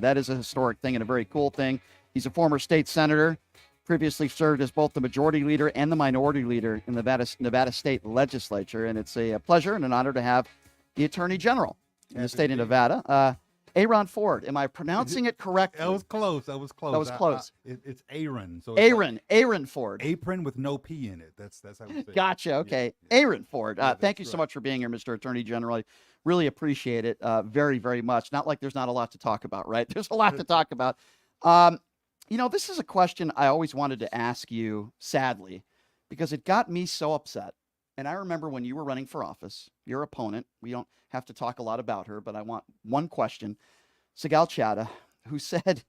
That is a historic thing and a very cool thing. He's a former state senator, previously served as both the majority leader and the minority leader in the Nevada State Legislature. And it's a pleasure and an honor to have the Attorney General in the state of Nevada. Aaron Ford. Am I pronouncing it correctly? That was close. That was close. That was close. It's Aaron. So Aaron Ford. Apron with no P in it. That's how we say it. Gotcha. Okay. Yeah. Aaron Ford. Thank you so much for being here, Mr. Attorney General. I really appreciate it very, very much. Not like there's not a lot to talk about, right? There's a lot to talk about. This is a question I always wanted to ask you, sadly, because it got me so upset. And I remember when you were running for office, your opponent, we don't have to talk a lot about her, but I want one question, Sigal Chattah, who said,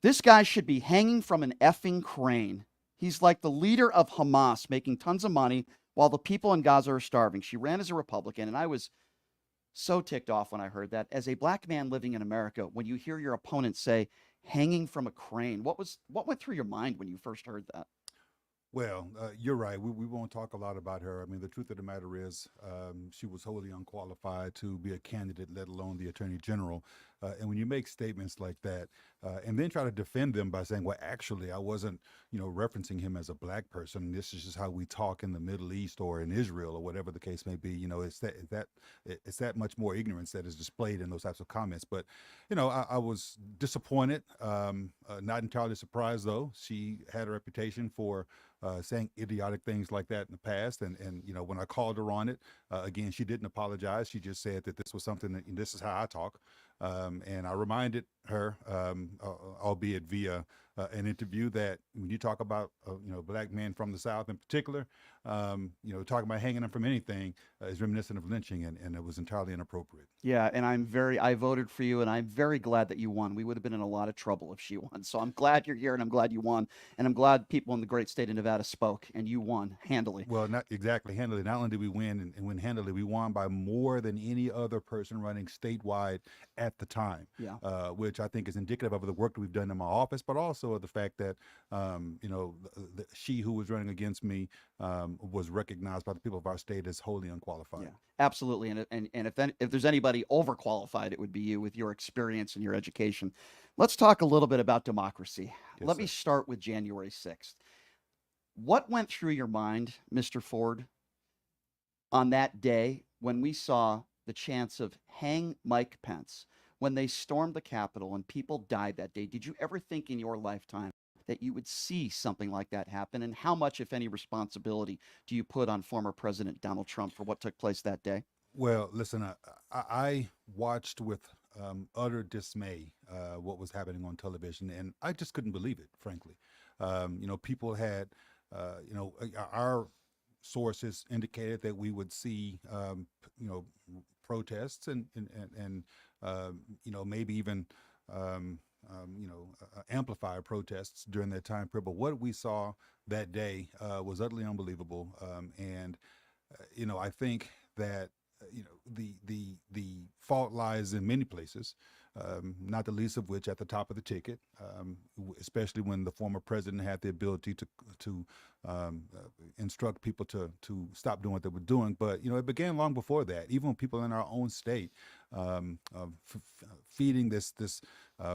this guy should be hanging from an effing crane. He's like the leader of Hamas, making tons of money while the people in Gaza are starving. She ran as a Republican, and I was so ticked off when I heard that. As a black man living in America, when you hear your opponent say, hanging from a crane, what went through your mind when you first heard that? Well, you're right. We won't talk a lot about her. I mean, the truth of the matter is she was wholly unqualified to be a candidate, let alone the attorney general. And when you make statements like that and then try to defend them by saying, well, actually, I wasn't, referencing him as a black person. This is just how we talk in the Middle East or in Israel or whatever the case may be. It's that much more ignorance that is displayed in those types of comments. But, I was disappointed, not entirely surprised, though. She had a reputation for saying idiotic things like that in the past. And when I called her on it, again, she didn't apologize. She just said that this was something that this is how I talk. And I reminded her, albeit via an interview, that when you talk about, black men from the South in particular, talking about hanging them from anything is reminiscent of lynching, and it was entirely inappropriate. Yeah, and I voted for you, and I'm very glad that you won. We would have been in a lot of trouble if she won. So I'm glad you're here, and I'm glad you won. And I'm glad people in the great state of Nevada spoke, and you won handily. Well, not exactly handily. Not only did we win and win handily, we won by more than any other person running statewide at the time, which I think is indicative of the work that we've done in my office, but also of the fact that, she who was running against me was recognized by the people of our state as wholly unqualified. Yeah, absolutely. And if there's anybody overqualified, it would be you with your experience and your education. Let's talk a little bit about democracy. Yes, Let me sir. start with January 6th. What went through your mind, Mr. Ford, on that day when we saw the chance of hang Mike Pence, when they stormed the Capitol and people died that day? Did you ever think in your lifetime that you would see something like that happen? And how much, if any, responsibility do you put on former President Donald Trump for what took place that day? Well, listen, I watched with utter dismay what was happening on television, and I just couldn't believe it, frankly. People had, our sources indicated that we would see, protests and maybe even, amplify protests during that time period. But what we saw that day was utterly unbelievable. I think that the fault lies in many places, not the least of which at the top of the ticket, especially when the former president had the ability to instruct people to stop doing what they were doing. But it began long before that. Even when people in our own state feeding this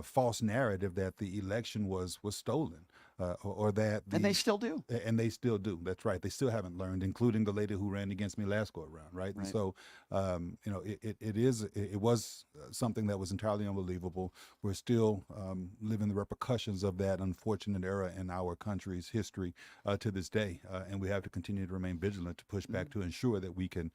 false narrative that the election was stolen. Or that And they still do. And they still do. That's right. They still haven't learned, including the lady who ran against me last go around. Right. And so, it was something that was entirely unbelievable. We're still living the repercussions of that unfortunate era in our country's history to this day. And we have to continue to remain vigilant to push back to ensure that we can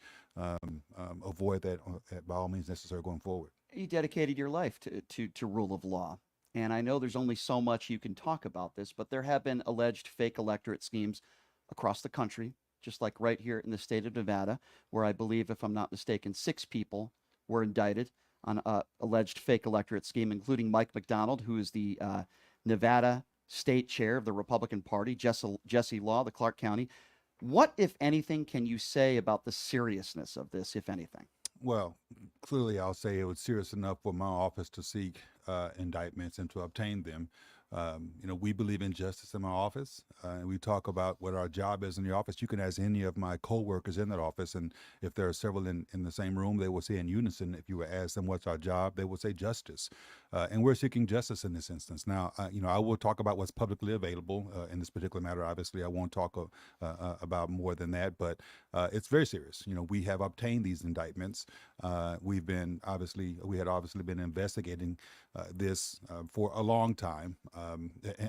avoid that by all means necessary going forward. You dedicated your life to rule of law. And I know there's only so much you can talk about this, but there have been alleged fake electorate schemes across the country, just like right here in the state of Nevada, where I believe, if I'm not mistaken, 6 people were indicted on alleged fake electorate scheme, including Mike McDonald, who is the Nevada state chair of the Republican Party, Jesse Law, the Clark County. What, if anything, can you say about the seriousness of this, if anything? Well, clearly, I'll say it was serious enough for my office to seek indictments and to obtain them. We believe in justice in my office, and we talk about what our job is in the office. You can ask any of my coworkers in that office, and if there are several in the same room, they will say in unison. If you were ask them what's our job, they will say justice, and we're seeking justice in this instance. Now, I will talk about what's publicly available in this particular matter. Obviously, I won't talk about more than that, but it's very serious. We have obtained these indictments. We had obviously been investigating this for a long time.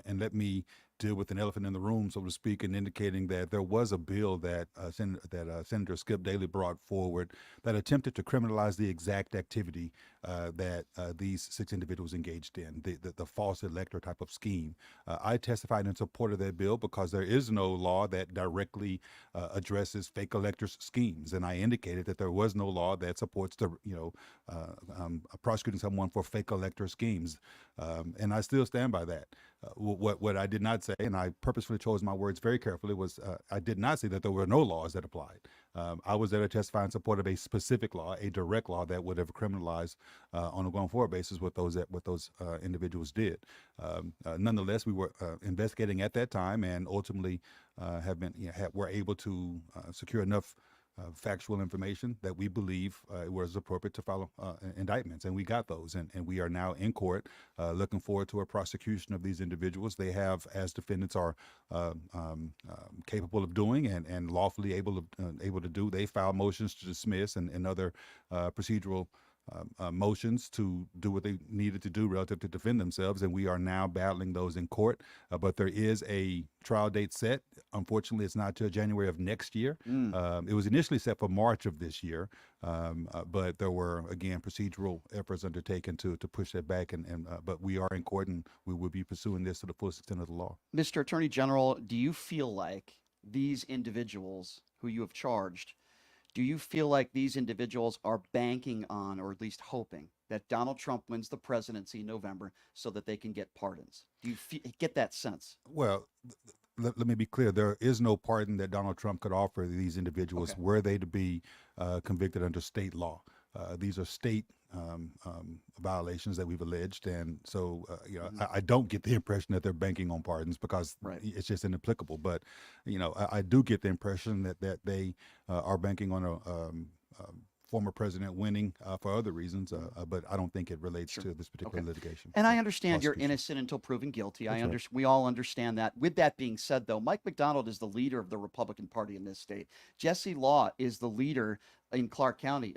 And let me deal with an elephant in the room, so to speak, in indicating that there was a bill that Senator Skip Daly brought forward that attempted to criminalize the exact activity that these 6 individuals engaged in, the false elector type of scheme. I testified in support of that bill because there is no law that directly addresses fake electors schemes, and I indicated that there was no law that supports prosecuting someone for fake elector schemes, and I still stand by that. What I did not say, and I purposefully chose my words very carefully, was I did not say that there were no laws that applied. I was there to testify in support of a specific law, a direct law that would have criminalized on a going forward basis what those individuals did. Nonetheless, we were investigating at that time, and ultimately were able to secure enough factual information that we believe it was appropriate to file indictments, and we got those, and we are now in court looking forward to a prosecution of these individuals. They have, as defendants are capable of doing and lawfully able to do, they file motions to dismiss and other procedural motions to do what they needed to do relative to defend themselves, and we are now battling those in court. But there is a trial date set. Unfortunately, it's not till January of next year. It was initially set for March of this year, but there were, again, procedural efforts undertaken to push that back, but we are in court, and we will be pursuing this to the fullest extent of the law. Mr. Attorney General, do you feel like these individuals who you have charged, do you feel like these individuals are banking on, or at least hoping, that Donald Trump wins the presidency in November so that they can get pardons? Do you get that sense? Well, let me be clear. There is no pardon that Donald Trump could offer these individuals were they to be convicted under state law. These are state violations that we've alleged, and so I don't get the impression that they're banking on pardons, because it's just inapplicable. But I do get the impression that they are banking on a former president winning for other reasons, but I don't think it relates to this particular litigation. And I understand you're innocent until proven guilty. We all understand that. With that being said, though, Mike McDonald is the leader of the Republican Party in this state. Jesse Law is the leader in Clark County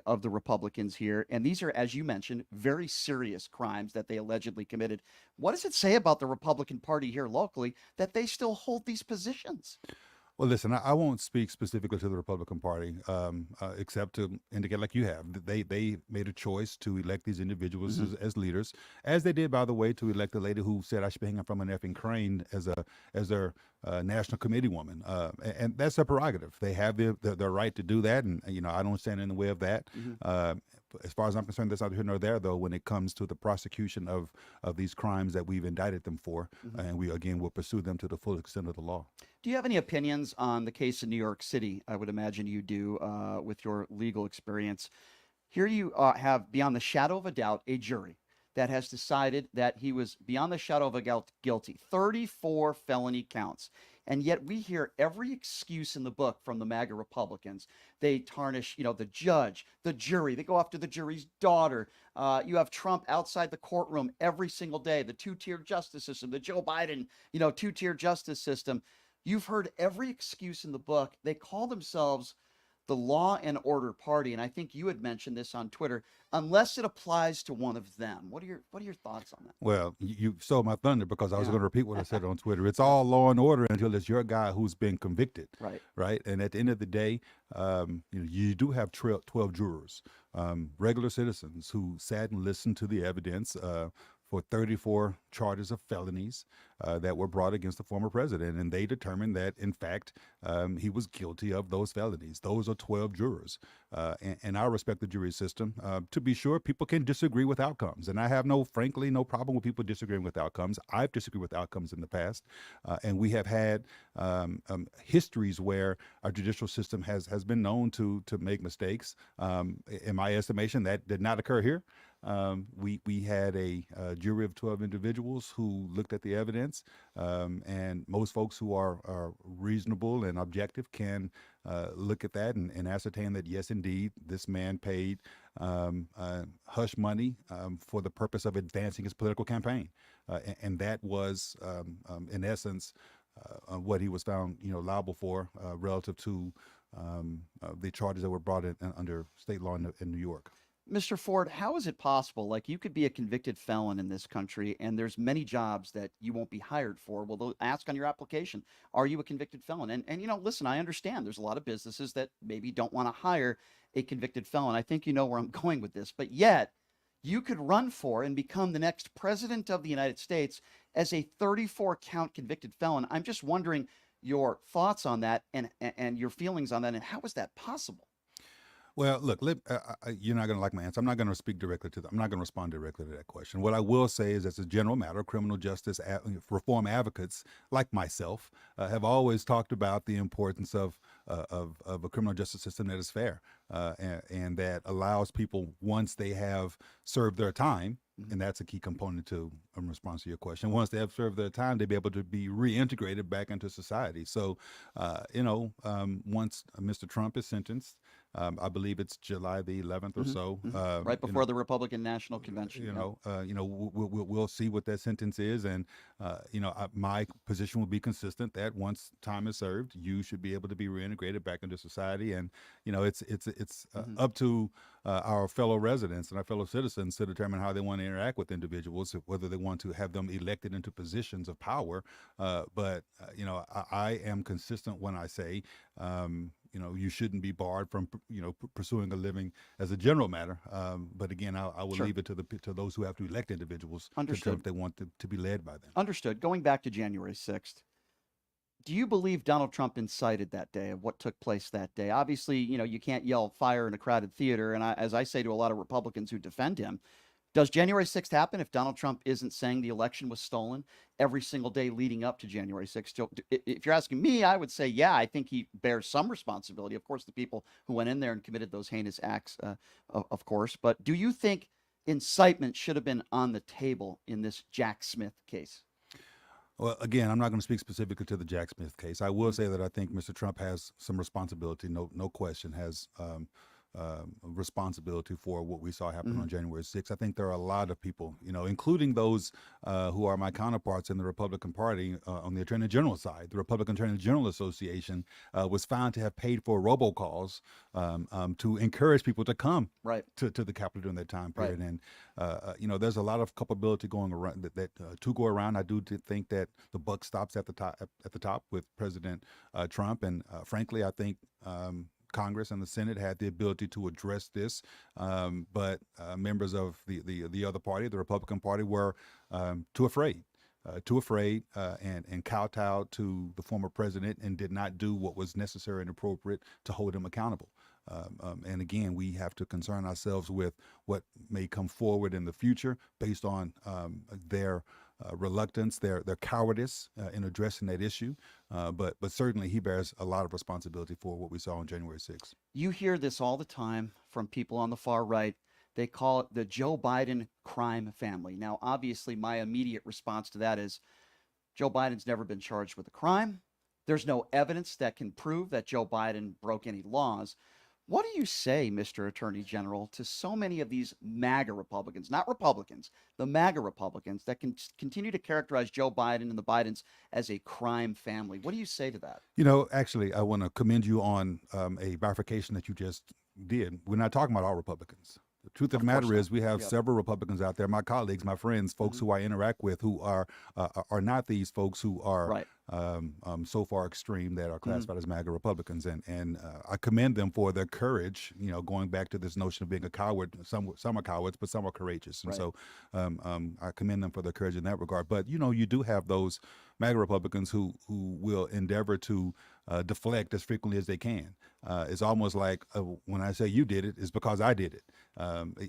of the Republicans here. And these are, as you mentioned, very serious crimes that they allegedly committed. What does it say about the Republican Party here locally that they still hold these positions? Well, listen, I won't speak specifically to the Republican Party, except to indicate, like you have, they made a choice to elect these individuals as leaders, as they did, by the way, to elect a lady who said I should be hanging from an effing crane as their national committee woman, and that's their prerogative. They have the right to do that, and I don't stand in the way of that. As far as I'm concerned, that's neither here nor there, though, when it comes to the prosecution of these crimes that we've indicted them for, and we again will pursue them to the full extent of the law. Do you have any opinions on the case in New York City? I would imagine you do, with your legal experience. Here you have, beyond the shadow of a doubt, a jury that has decided that he was beyond the shadow of a doubt guilty. 34 felony counts. And yet we hear every excuse in the book from the MAGA Republicans. They tarnish, the judge, the jury. They go after the jury's daughter. You have Trump outside the courtroom every single day. The two-tier justice system, the Joe Biden, two-tier justice system. You've heard every excuse in the book. They call themselves the Law and Order Party, and I think you had mentioned this on Twitter. Unless it applies to one of them, what are your thoughts on that? Well, you stole my thunder, because I was going to repeat what I said on Twitter. It's all law and order until it's your guy who's been convicted, right? And at the end of the day, you do have 12 jurors, regular citizens who sat and listened to the evidence for 34 charges of felonies that were brought against the former president. And they determined that, in fact, he was guilty of those felonies. Those are 12 jurors. And I respect the jury system. To be sure, people can disagree with outcomes. And I have frankly, no problem with people disagreeing with outcomes. I've disagreed with outcomes in the past. And we have had histories where our judicial system has been known to make mistakes. In my estimation, that did not occur here. We had a jury of 12 individuals who looked at the evidence, and most folks who are reasonable and objective can look at that and ascertain that yes, indeed, this man paid hush money for the purpose of advancing his political campaign, and that was, in essence, what he was found, liable for relative to the charges that were brought in under state law in New York. Mr. Ford, how is it possible? Like, you could be a convicted felon in this country, and there's many jobs that you won't be hired for. Well, they'll ask on your application, "Are you a convicted felon?" And listen, I understand there's a lot of businesses that maybe don't want to hire a convicted felon. I think you know where I'm going with this, but yet you could run for and become the next president of the United States as a 34 count convicted felon. I'm just wondering your thoughts on that and your feelings on that, and how is that possible? Well, look, you're not going to like my answer. I'm not going to speak directly to that. I'm not going to respond directly to that question. What I will say is, as a general matter, criminal justice reform advocates like myself have always talked about the importance of a criminal justice system that is fair and that allows people, once they have served their time, and that's a key component to in response to your question. Once they have served their time, they be able to be reintegrated back into society. So, once Mr. Trump is sentenced, I believe it's July the 11th or so, Right before the Republican National Convention. we'll see what that sentence is, and my position will be consistent that once time is served, you should be able to be reintegrated back into society, and it's up to our fellow residents and our fellow citizens to determine how they want to interact with individuals, whether they want to have them elected into positions of power. But I am consistent when I say, you shouldn't be barred from, pursuing a living as a general matter. But again, I will Sure. leave it to those who have to elect individuals to determine Understood. if they want to be led by them. Understood. Going back to January 6th, do you believe Donald Trump incited that day of what took place that day? Obviously, you can't yell fire in a crowded theater. And as I say to a lot of Republicans who defend him, does January 6th happen if Donald Trump isn't saying the election was stolen every single day leading up to January 6th? So, if you're asking me, I would say, yeah, I think he bears some responsibility. Of course, the people who went in there and committed those heinous acts, of course. But do you think incitement should have been on the table in this Jack Smith case? Well, again, I'm not going to speak specifically to the Jack Smith case. I will say that I think Mr. Trump has some responsibility, no question, has responsibility for what we saw happen on January 6th. I think there are a lot of people, including those who are my counterparts in the Republican Party on the Attorney General side. The Republican Attorney General Association was found to have paid for robocalls to encourage people to come Right. to the Capitol during that time Right. period. And there's a lot of culpability going around to go around. I do think that the buck stops at the top with President Trump, and frankly, I think Congress and the Senate had the ability to address this, but members of the other party, the Republican Party, were too afraid. And kowtowed to the former president and did not do what was necessary and appropriate to hold him accountable. And again, we have to concern ourselves with what may come forward in the future based on their reluctance, their cowardice in addressing that issue. But certainly he bears a lot of responsibility for what we saw on January 6th. You hear this all the time from people on the far right. They call it the Joe Biden crime family. Now, obviously, my immediate response to that is Joe Biden's never been charged with a crime. There's no evidence that can prove that Joe Biden broke any laws. What do you say, Mr. Attorney General, to so many of these MAGA Republicans, not Republicans, the MAGA Republicans that can continue to characterize Joe Biden and the Bidens as a crime family? What do you say to that? Actually, I want to commend you on a bifurcation that you just did. We're not talking about all Republicans. The truth of the matter is, we have several Republicans out there, my colleagues, my friends, folks who I interact with, who are not these folks who are Right. so far extreme that are classified as MAGA Republicans, and I commend them for their courage. Going back to this notion of being a coward, some are cowards, but some are courageous, and Right. so I commend them for their courage in that regard. But you do have those MAGA Republicans who will endeavor to deflect as frequently as they can. It's almost like when I say you did it, it's because I did it.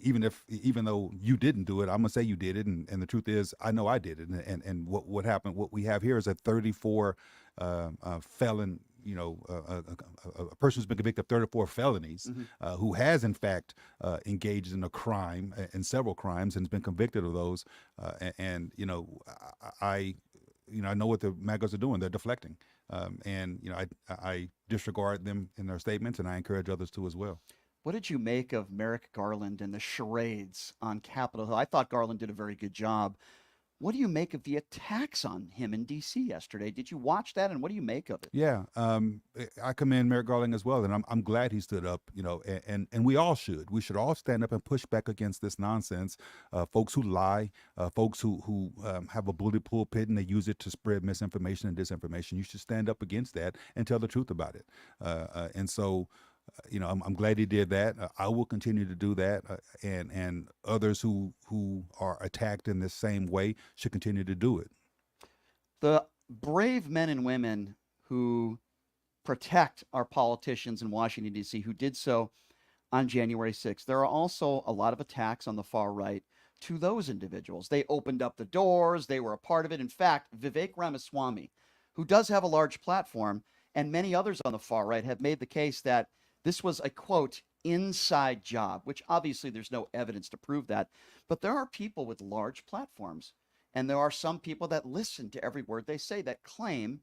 Even though you didn't do it, I'm gonna say you did it, and the truth is, I know I did it. And what happened? What we have here is a 34 felon a person who's been convicted of 34 felonies, Hmm. who has in fact engaged in a crime, in several crimes, and has been convicted of those. And I, I know what the MAGAs are doing. They're deflecting, and I disregard them in their statements, and I encourage others to as well. What did you make of Merrick Garland and the charades on Capitol Hill? I thought Garland did a very good job. What do you make of the attacks on him in D.C. yesterday? Did you watch that, and what do you make of it? Yeah, I commend Merrick Garland as well, and I'm glad he stood up. And we all should. We should all stand up and push back against this nonsense. Folks who lie, folks who have a bully pulpit and they use it to spread misinformation and disinformation. You should stand up against that and tell the truth about it. And so. I'm glad he did that. I will continue to do that, and others who are attacked in this same way should continue to do it. The brave men and women who protect our politicians in Washington, D.C., who did so on January 6th. There are also a lot of attacks on the far right to those individuals. They opened up the doors, they were a part of it. In fact, Vivek Ramaswamy, who does have a large platform, and many others on the far right have made the case that this was a quote, inside job, which obviously there's no evidence to prove that. But there are people with large platforms, and there are some people that listen to every word they say that claim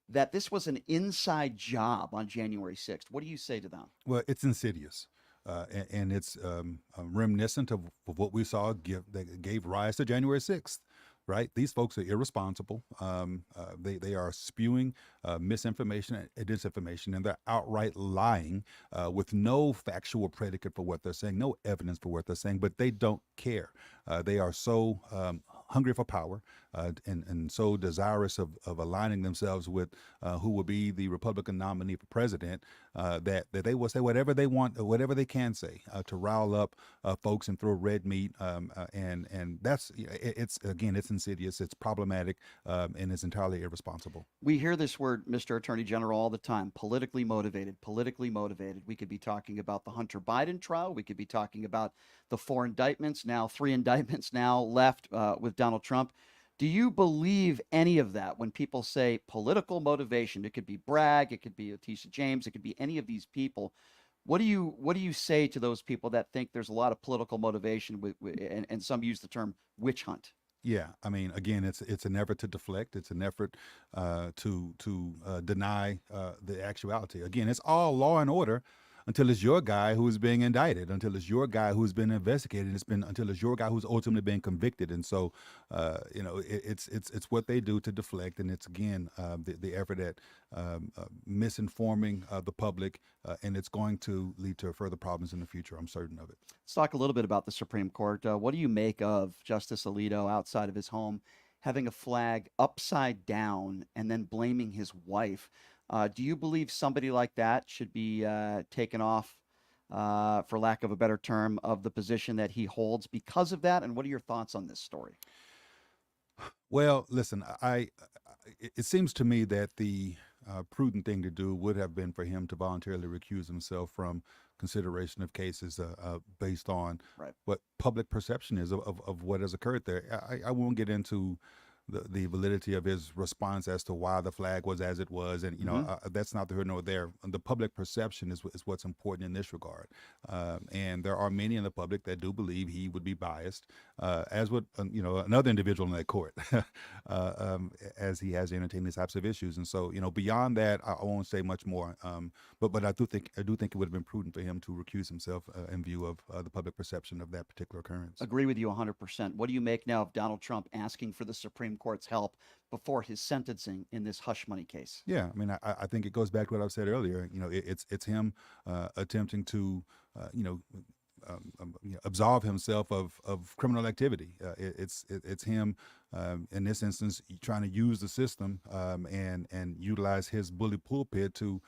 that this was an inside job on January 6th. What do you say to them? Well, it's insidious. And it's reminiscent of what we saw that gave rise to January 6th, right? These folks are irresponsible. They are spewing misinformation and disinformation, and they're outright lying with no factual predicate for what they're saying, no evidence for what they're saying, but they don't care. They are so hungry for power and so desirous of aligning themselves with who will be the Republican nominee for president that they will say whatever they want, whatever they can say to rile up folks and throw red meat. And that's it's insidious, it's problematic, and it's entirely irresponsible. We hear this word, Mr. Attorney General, all the time: politically motivated, politically motivated. We could be talking about the Hunter Biden trial. We could be talking about the 4 indictments, now 3 indictments now left with Donald Trump. Do you believe any of that when people say political motivation? It could be Bragg, it could be Letitia James, it could be any of these people. What do you say to those people that think there's a lot of political motivation and some use the term witch hunt? Yeah, I mean, again, it's an effort to deflect. It's an effort to deny the actuality. Again, it's all law and order until it's your guy who's being indicted, until it's your guy who's been investigated, until it's your guy who's ultimately been convicted. And so, it's what they do to deflect, and it's again the effort at misinforming the public, and it's going to lead to further problems in the future. I'm certain of it. Let's talk a little bit about the Supreme Court. What do you make of Justice Alito outside of his home having a flag upside down and then blaming his wife? Do you believe somebody like that should be taken off, for lack of a better term, of the position that he holds because of that? And what are your thoughts on this story? Well, listen, it seems to me that the prudent thing to do would have been for him to voluntarily recuse himself from consideration of cases based on Right. what public perception is of what has occurred there. I won't get into the validity of his response as to why the flag was as it was, and that's not here nor there. The public perception is what's important in this regard, and there are many in the public that do believe he would be biased, as would another individual in that court, as he has to entertain these types of issues. And so beyond that, I won't say much more. But I do think it would have been prudent for him to recuse himself in view of the public perception of that particular occurrence. Agree with you 100%. What do you make now of Donald Trump asking for the Supreme Court's help before his sentencing in this hush money case? Yeah, I mean, I think it goes back to what I've said earlier. It's him attempting to, absolve himself of criminal activity. It's him in this instance trying to use the system and utilize his bully pulpit to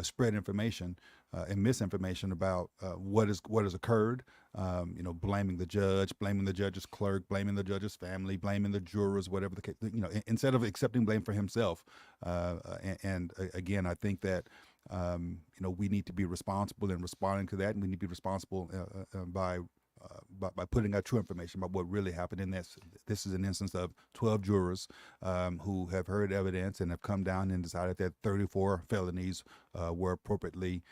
spread information and misinformation about what has occurred. Blaming the judge, blaming the judge's clerk, blaming the judge's family, blaming the jurors, whatever the case. Instead of accepting blame for himself. And again, I think that we need to be responsible in responding to that, and we need to be responsible by by putting out true information about what really happened. And this is an instance of 12 jurors who have heard evidence and have come down and decided that 34 felonies were appropriately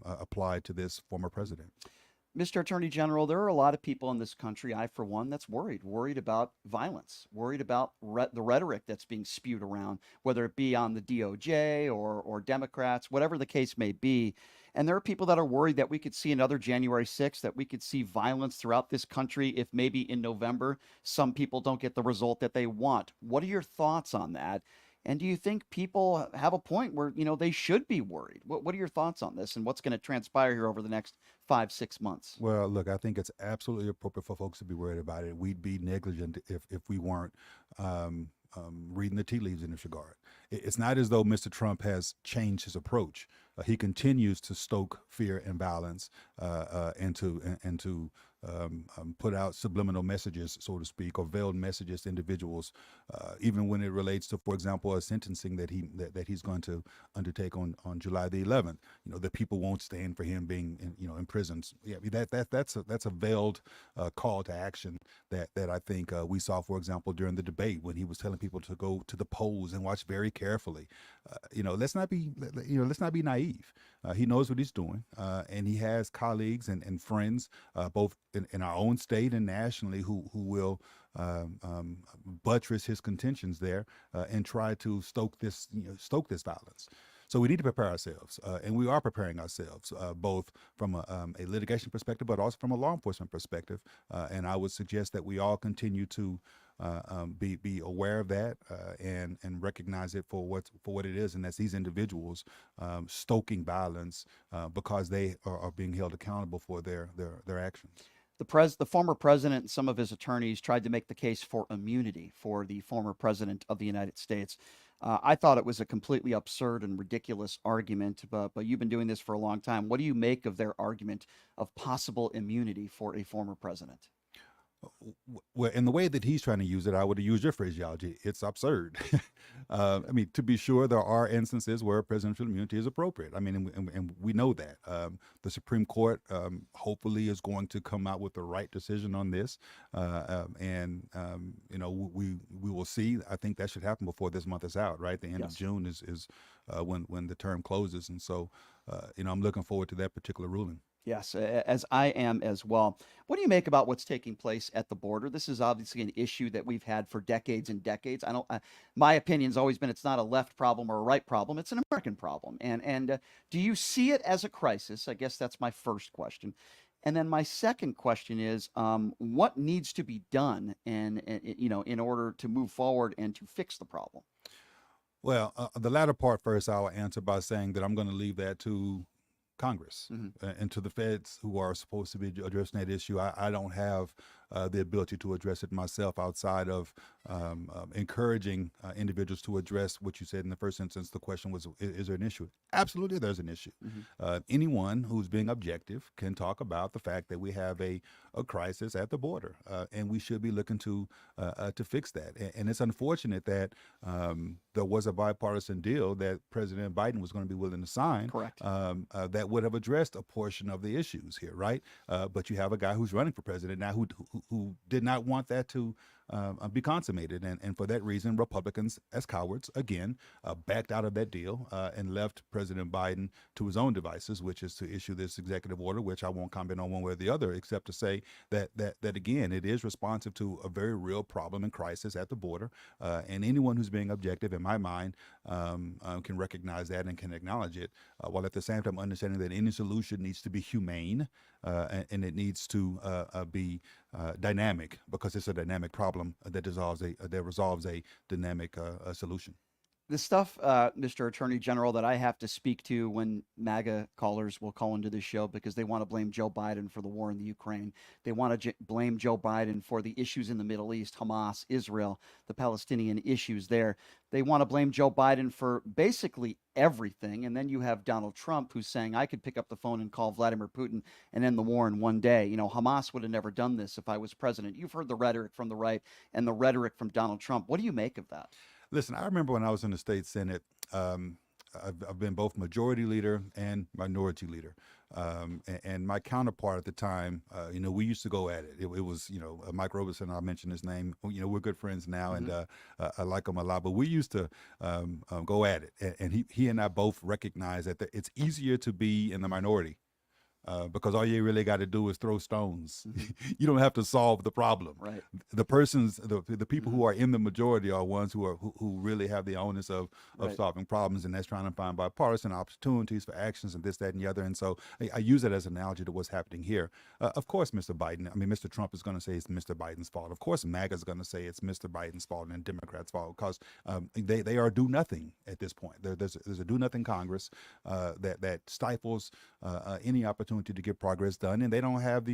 applied to this former president. Mr. Attorney General, there are a lot of people in this country, I for one, that's worried about violence, worried about the rhetoric that's being spewed around, whether it be on the DOJ or Democrats, whatever the case may be. And there are people that are worried that we could see another January 6th, that we could see violence throughout this country if maybe in November some people don't get the result that they want. What are your thoughts on that? And do you think people have a point where, they should be worried? What are your thoughts on this and what's going to transpire here over the next 5, 6 months? Well, look, I think it's absolutely appropriate for folks to be worried about it. We'd be negligent if we weren't reading the tea leaves in this regard. It's not as though Mr. Trump has changed his approach. He continues to stoke fear and violence and to put out subliminal messages, so to speak, or veiled messages to individuals, even when it relates to, for example, a sentencing that he's going to undertake on July the 11th. That people won't stand for him being in prisons. Yeah, that's a veiled call to action that I think we saw, for example, during the debate when he was telling people to go to the polls and watch very carefully. Let's not be naive. He knows what he's doing, and he has colleagues and friends, both in our own state and nationally, who will buttress his contentions there and try to stoke this violence. So we need to prepare ourselves, and we are preparing ourselves, both from a litigation perspective, but also from a law enforcement perspective. And I would suggest that we all continue to be aware of that and recognize it for what it is, and that's these individuals stoking violence because they are being held accountable for their actions. The former president and some of his attorneys tried to make the case for immunity for the former president of the United States. I thought it was a completely absurd and ridiculous argument, but you've been doing this for a long time. What do you make of their argument of possible immunity for a former president? Well, in the way that he's trying to use it, I would have used your phraseology. It's absurd. I mean, to be sure, there are instances where presidential immunity is appropriate. I mean, and we know that. The Supreme Court hopefully is going to come out with the right decision on this. And we will see. I think that should happen before this month is out, right? The end of June is when the term closes. And so, I'm looking forward to that particular ruling. Yes, as I am as well. What do you make about what's taking place at the border? This is obviously an issue that we've had for decades and decades. My opinion's always been it's not a left problem or a right problem. It's an American problem. And do you see it as a crisis? I guess that's my first question. And then my second question is, what needs to be done in order to move forward and to fix the problem? Well, the latter part first, I will answer by saying that I'm going to leave that to Congress and to the feds who are supposed to be addressing that issue. I don't have the ability to address it myself outside of encouraging individuals to address what you said in the first instance. The question was, is there an issue? Absolutely, there's an issue. Anyone who's being objective can talk about the fact that we have a crisis at the border, and we should be looking to fix that. And it's unfortunate that there was a bipartisan deal that President Biden was going to be willing to sign. Correct. That would have addressed a portion of the issues here, right? But you have a guy who's running for president now who did not want that to be consummated. And for that reason, Republicans, as cowards, again, backed out of that deal and left President Biden to his own devices, which is to issue this executive order, which I won't comment on one way or the other, except to say that again, it is responsive to a very real problem and crisis at the border. And anyone who's being objective, in my mind, can recognize that and can acknowledge it, while at the same time understanding that any solution needs to be humane and it needs to be dynamic, because it's a dynamic problem that resolves a dynamic solution. The stuff, Mr. Attorney General, that I have to speak to when MAGA callers will call into this show because they want to blame Joe Biden for the war in the Ukraine. They want to blame Joe Biden for the issues in the Middle East, Hamas, Israel, the Palestinian issues there. They want to blame Joe Biden for basically everything. And then you have Donald Trump who's saying, I could pick up the phone and call Vladimir Putin and end the war in one day. Hamas would have never done this if I was president. You've heard the rhetoric from the right and the rhetoric from Donald Trump. What do you make of that? Listen, I remember when I was in the state Senate, I've been both majority leader and minority leader. And my counterpart at the time, we used to go at it. It was, Mike Robeson, I mentioned his name. We're good friends now, and I like him a lot. But we used to go at it. And he and I both recognize that it's easier to be in the minority. Because all you really got to do is throw stones. You don't have to solve the problem. Right. The people who are in the majority are ones who really have the onus of solving problems, and that's trying to find bipartisan opportunities for actions and this, that, and the other. And so I use it as an analogy to what's happening here. Of course, Mr. Trump is going to say it's Mr. Biden's fault. Of course, MAGA is going to say it's Mr. Biden's fault and Democrats' fault, because they are do nothing at this point. There's a do nothing Congress that stifles any opportunity to get progress done, and they don't have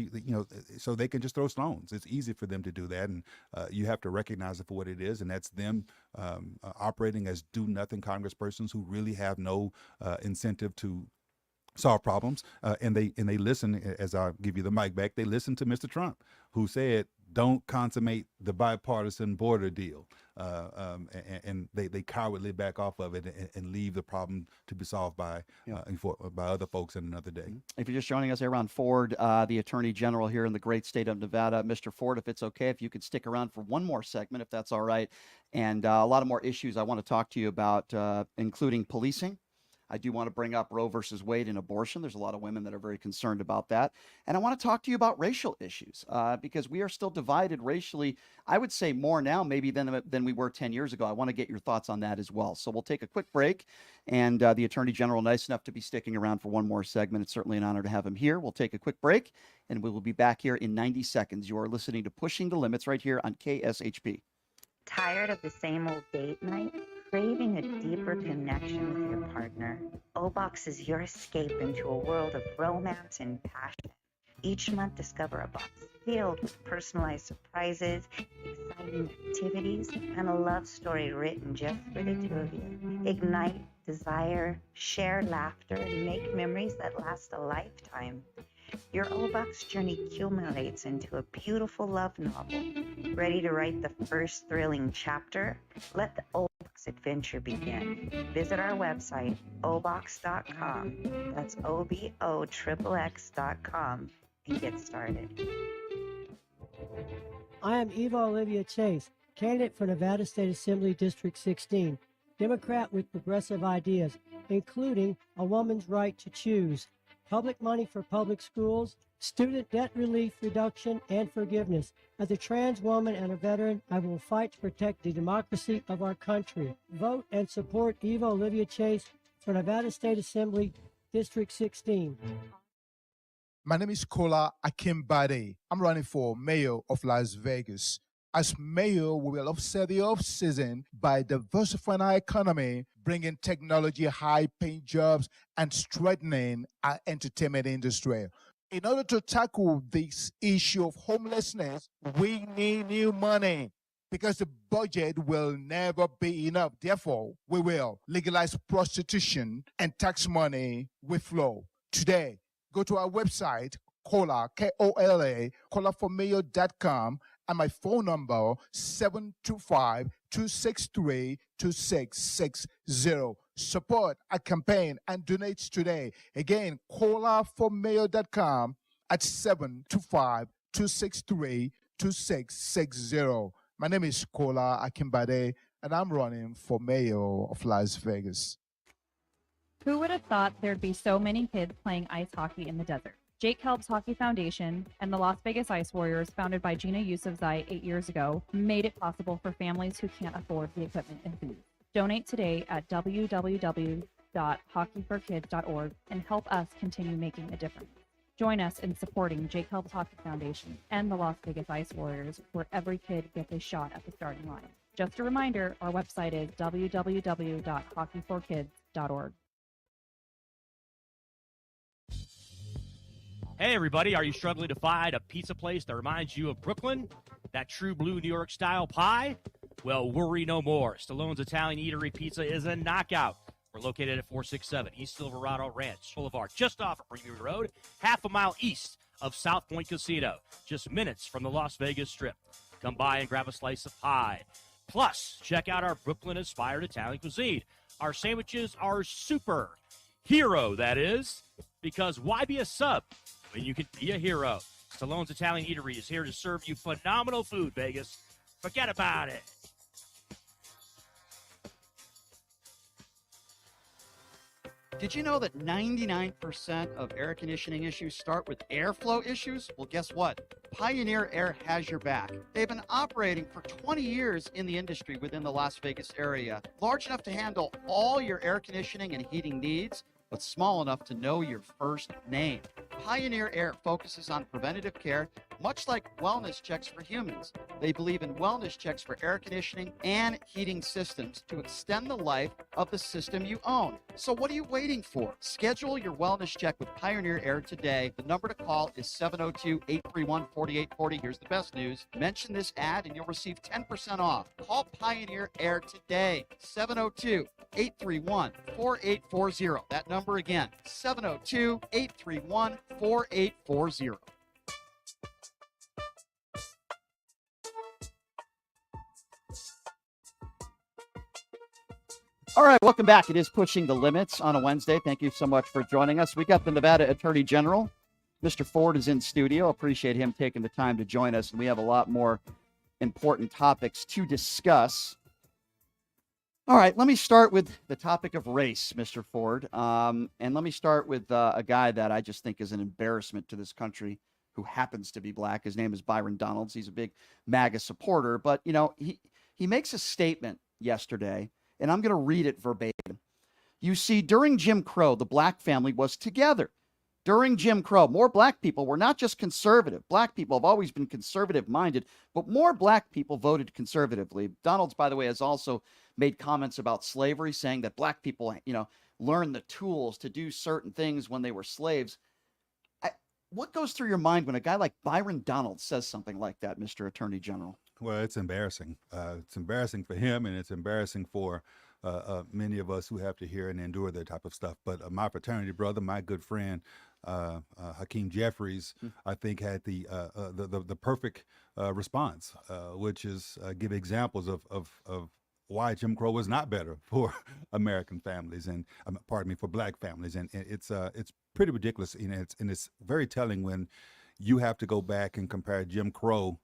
so they can just throw stones. It's easy for them to do that, and you have to recognize it for what it is, and that's them operating as do nothing congresspersons who really have no incentive to solve problems, and they listen. As I give you the mic back, they listen to Mr. Trump, who said, "Don't consummate the bipartisan border deal," and they cowardly back off of it and leave the problem to be solved by other folks in another day. If you're just joining us here on Ford, the Attorney General here in the great state of Nevada, Mr. Ford, if it's okay, if you could stick around for one more segment, if that's all right, and a lot of more issues I want to talk to you about, including policing. I do want to bring up Roe versus Wade and abortion. There's a lot of women that are very concerned about that. And I want to talk to you about racial issues because we are still divided racially. I would say more now maybe than we were 10 years ago. I want to get your thoughts on that as well. So we'll take a quick break. And the Attorney General, nice enough to be sticking around for one more segment. It's certainly an honor to have him here. We'll take a quick break, and we will be back here in 90 seconds. You are listening to Pushing the Limits right here on KSHP. Tired of the same old date night? Craving a deeper connection with your partner? O-Box is your escape into a world of romance and passion. Each month, discover a box filled with personalized surprises, exciting activities, and a love story written just for the two of you. Ignite desire, share laughter, and make memories that last a lifetime. Your O-Box journey culminates into a beautiful love novel. Ready to write the first thrilling chapter? Let the O-Box adventure begin. Visit our website, obox.com. That's OBOXXX.com and get started. I am Eva Olivia Chase, candidate for Nevada State Assembly District 16, Democrat with progressive ideas, including a woman's right to choose, public money for public schools, student debt relief reduction, and forgiveness. As a trans woman and a veteran, I will fight to protect the democracy of our country. Vote and support Eva Olivia Chase for Nevada State Assembly District 16. My name is Kola Akimbade. I'm running for mayor of Las Vegas. As mayor, we will offset the off-season by diversifying our economy, bringing technology, high-paying jobs, and strengthening our entertainment industry. In order to tackle this issue of homelessness, we need new money because the budget will never be enough. Therefore, we will legalize prostitution and tax money will flow. Today, go to our website, Kola, K-O-L-A, kolaformayor.com, and my phone number, 725-263-2660. Support our campaign and donate today. Again, kolaformayor.com at 725-263-2660. My name is Kola Akimbade, and I'm running for mayor of Las Vegas. Who would have thought there'd be so many kids playing ice hockey in the desert? Jake Helps Hockey Foundation and the Las Vegas Ice Warriors, founded by Gina Yusufzai 8 years ago, made it possible for families who can't afford the equipment and food. Donate today at www.hockeyforkids.org and help us continue making a difference. Join us in supporting Jake Helps Hockey Foundation and the Las Vegas Ice Warriors, where every kid gets a shot at the starting line. Just a reminder, our website is www.hockeyforkids.org. Hey everybody, are you struggling to find a pizza place that reminds you of Brooklyn? That true blue New York style pie? Well, worry no more. Stallone's Italian Eatery Pizza is a knockout. We're located at 467 East Silverado Ranch Boulevard, just off of Premium Road, half a mile east of South Point Casino, just minutes from the Las Vegas Strip. Come by and grab a slice of pie. Plus, check out our Brooklyn-inspired Italian cuisine. Our sandwiches are super hero, that is, because why be a sub when you can be a hero? Stallone's Italian Eatery is here to serve you phenomenal food, Vegas. Forget about it. Did you know that 99% of air conditioning issues start with airflow issues? Well, guess what? Pioneer Air has your back. They've been operating for 20 years in the industry within the Las Vegas area, large enough to handle all your air conditioning and heating needs, but small enough to know your first name. Pioneer Air focuses on preventative care, much like wellness checks for humans. They believe in wellness checks for air conditioning and heating systems to extend the life of the system you own. So what are you waiting for? Schedule your wellness check with Pioneer Air today. The number to call is 702-831-4840. Here's the best news. Mention this ad and you'll receive 10% off. Call Pioneer Air today. 702-831-4840. That number again, 702-831-4840. All right, welcome back. It is Pushing the Limits on a Wednesday. Thank you so much for joining us. We got the Nevada Attorney General. Mr. Ford is in studio. Appreciate him taking the time to join us. And we have a lot more important topics to discuss. All right, let me start with the topic of race, Mr. Ford. And let me start with a guy that I just think is an embarrassment to this country who happens to be black. His name is Byron Donalds. He's a big MAGA supporter. But, you know, he makes a statement yesterday, and I'm going to read it verbatim. You see, during Jim Crow, the black family was together. During Jim Crow, more black people were not just conservative. Black people have always been conservative-minded, but more black people voted conservatively. Donalds, by the way, has also made comments about slavery, saying that black people, you know, learned the tools to do certain things when they were slaves. What goes through your mind when a guy like Byron Donalds says something like that, Mr. Attorney General? Well, it's embarrassing. It's embarrassing for him, and it's embarrassing for many of us who have to hear and endure that type of stuff. But my fraternity brother, my good friend, Hakeem Jeffries, I think had the perfect response, which is give examples of why Jim Crow was not better for American families and pardon me, for black families. And it's pretty ridiculous. You know, it's very telling when you have to go back and compare Jim Crow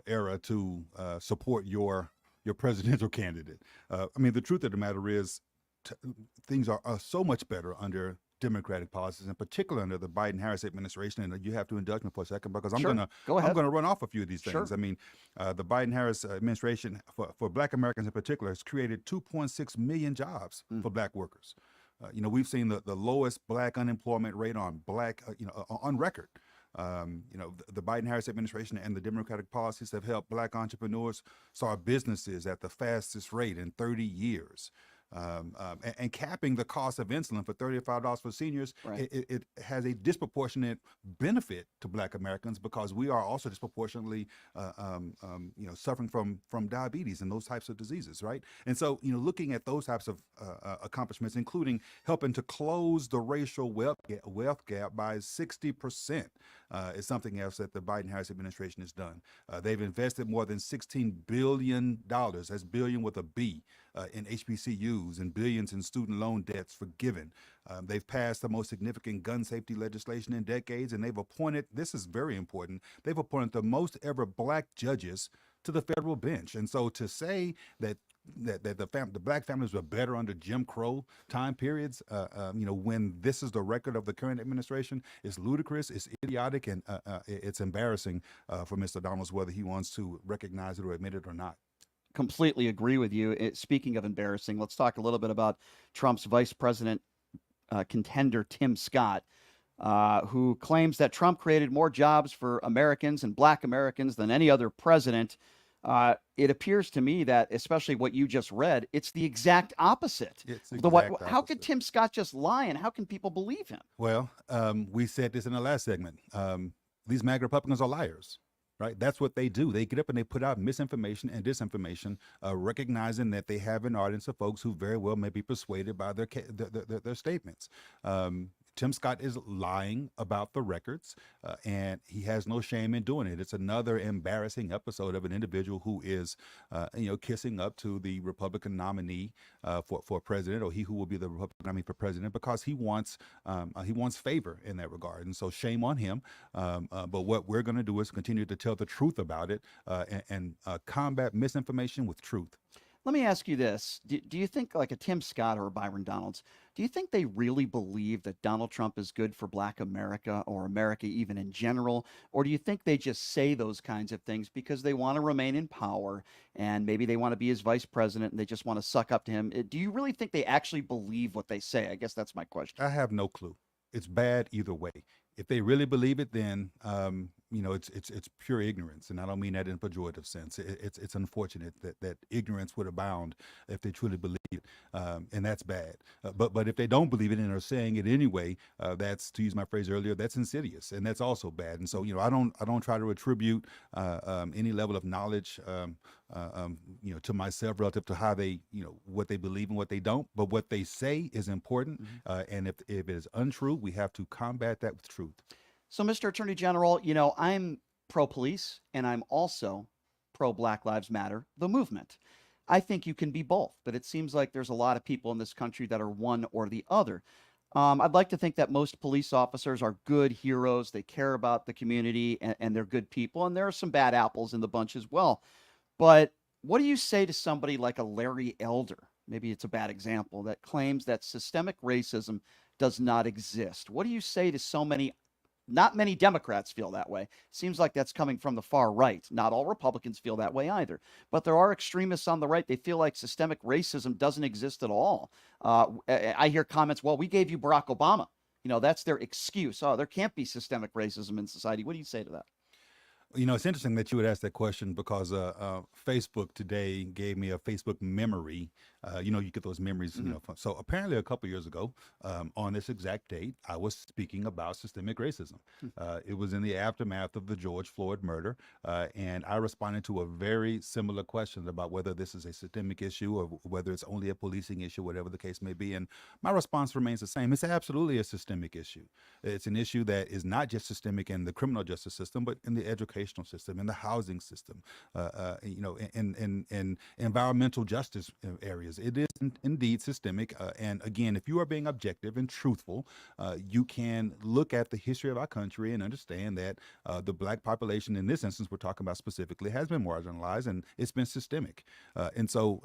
era to support your presidential candidate. I mean, the truth of the matter is things are so much better under Democratic policies, in particular under the Biden-Harris administration. And you have to indulge me for a second because I'm gonna run off a few of these things. Sure. I mean, the Biden-Harris administration for Black Americans in particular has created 2.6 million jobs for Black workers. You know, we've seen the lowest Black unemployment rate on on record. You know, the Biden-Harris administration and the Democratic policies have helped Black entrepreneurs start businesses at the fastest rate in 30 years. And capping the cost of insulin for $35 for seniors, Right. it has a disproportionate benefit to Black Americans because we are also disproportionately, suffering from diabetes and those types of diseases, right? And so, you know, looking at those types of accomplishments, including helping to close the racial wealth gap by 60%, is something else that the Biden-Harris administration has done. They've invested more than $16 billion, that's billion with a B, in HBCUs and billions in student loan debts forgiven. They've passed the most significant gun safety legislation in decades, and they've appointed, this is very important, they've appointed the most ever Black judges to the federal bench. And so to say that the Black families were better under Jim Crow time periods, when this is the record of the current administration, is ludicrous, it's idiotic, and it's embarrassing for Mr. Donalds, whether he wants to recognize it or admit it or not. Completely agree with you. Speaking of embarrassing, let's talk a little bit about Trump's vice president contender, Tim Scott, who claims that Trump created more jobs for Americans and Black Americans than any other president. It appears to me that, especially what you just read, it's the exact opposite. It's the exact How could opposite. Tim Scott just lie, and how can people believe him? Well, we said this in the last segment. These MAGA Republicans are liars, right? That's what they do. They get up and they put out misinformation and disinformation, recognizing that they have an audience of folks who very well may be persuaded by their statements. Tim Scott is lying about the records, and he has no shame in doing it. It's another embarrassing episode of an individual who is, kissing up to the Republican nominee for president, or he who will be the Republican nominee for president, because he wants favor in that regard. And so shame on him. But what we're going to do is continue to tell the truth about it and combat misinformation with truth. Let me ask you this. Do you think, like a Tim Scott or a Byron Donalds, do you think they really believe that Donald Trump is good for Black America or America even in general? Or do you think they just say those kinds of things because they want to remain in power and maybe they want to be his vice president and they just want to suck up to him? Do you really think they actually believe what they say? I guess that's my question. I have no clue. It's bad either way. If they really believe it, then it's pure ignorance, and I don't mean that in a pejorative sense. It's unfortunate that ignorance would abound if they truly believe it, and that's bad. But if they don't believe it and are saying it anyway, that's, to use my phrase earlier, that's insidious, and that's also bad. And so I don't try to attribute any level of knowledge to myself relative to how they what they believe and what they don't. But what they say is important, and if it is untrue, we have to combat that with truth. So, Mr. Attorney General, I'm pro-police and I'm also pro-Black Lives Matter, the movement. I think you can be both, but it seems like there's a lot of people in this country that are one or the other. I'd like to think that most police officers are good heroes. They care about the community and they're good people. And there are some bad apples in the bunch as well. But what do you say to somebody like a Larry Elder? Maybe it's a bad example, that claims that systemic racism does not exist. What do you say to not many Democrats feel that way. Seems like that's coming from the far right. Not all Republicans feel that way either. But there are extremists on the right. They feel like systemic racism doesn't exist at all. I hear comments, well, we gave you Barack Obama. That's their excuse. Oh, there can't be systemic racism in society. What do you say to that? It's interesting that you would ask that question because Facebook today gave me a Facebook memory. You get those memories. So apparently a couple years ago, on this exact date, I was speaking about systemic racism. It was in the aftermath of the George Floyd murder, and I responded to a very similar question about whether this is a systemic issue or whether it's only a policing issue, whatever the case may be. And my response remains the same. It's absolutely a systemic issue. It's an issue that is not just systemic in the criminal justice system, but in the educational system, in the housing system, in environmental justice areas. It is indeed systemic. And again, if you are being objective and truthful, you can look at the history of our country and understand that the Black population, in this instance we're talking about specifically, has been marginalized and it's been systemic. And so,